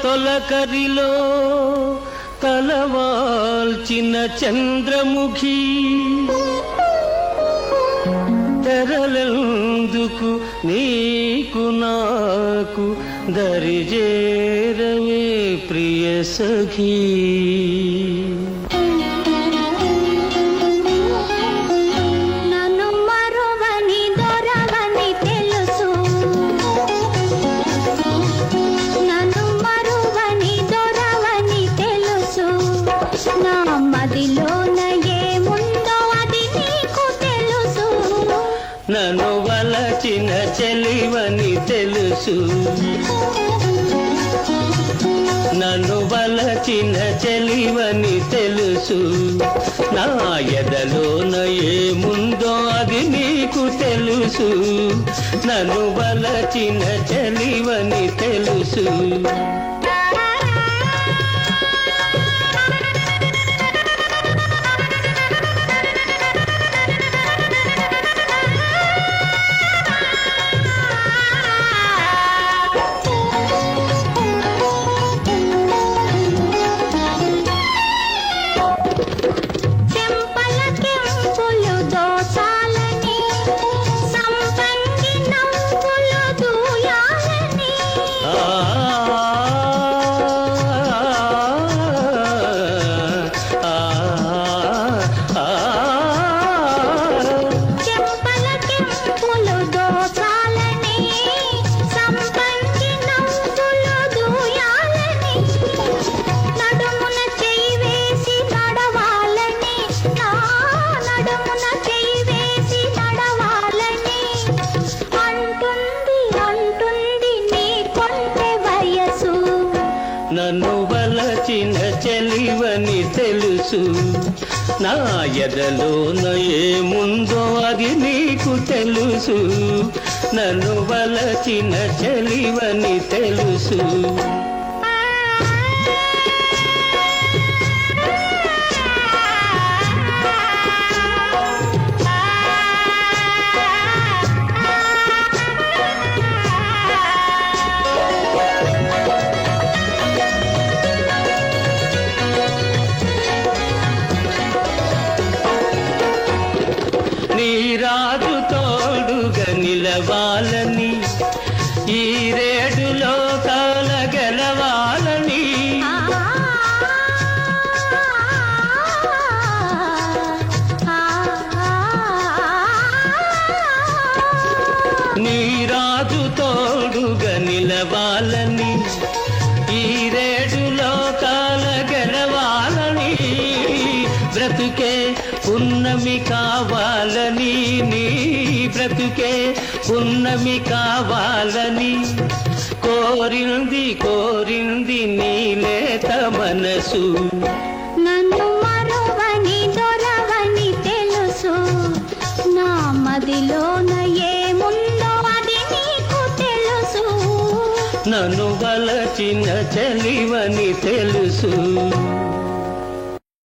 తొలకరిలో తలవాల్చిన చంద్రముఖి తెరలెందుకు నీకు నాకు దరిజేరవే ప్రియ సఖీ. నన్ను వలచిన చెలివని తెలుసు, నన్ను వలచిన చెలివని తెలుసు. నా ఎదలోన ఏముందో అది నీకు తెలుసు. నన్ను వలచిన చెలివని తెలుసు. నన్ను వలచిన చెలివని తెలుసు. నా ఎదలోన ఏముందో అది నీకు తెలుసు. నన్ను వలచిన చెలివని తెలుసు. రాజు తోడుగా నిలవాలని, ఈ రేడులో కాల గెలవాలని, నీ రాజు తోడుగా నిలవాలని, ఈ రేడులో కాల గెలవాలని, బ్రతుకే పున్నమి కావాలని, నీ బ్రతుకే పున్నమి కావాలని కోరింది కోరింది నీలేత మనసు. నన్ను మరువని దొరవని తెలుసు. నా మదిలోన ఏముందో అది నీకు తెలుసు. నన్ను వలచిన చెలివని తెలుసు.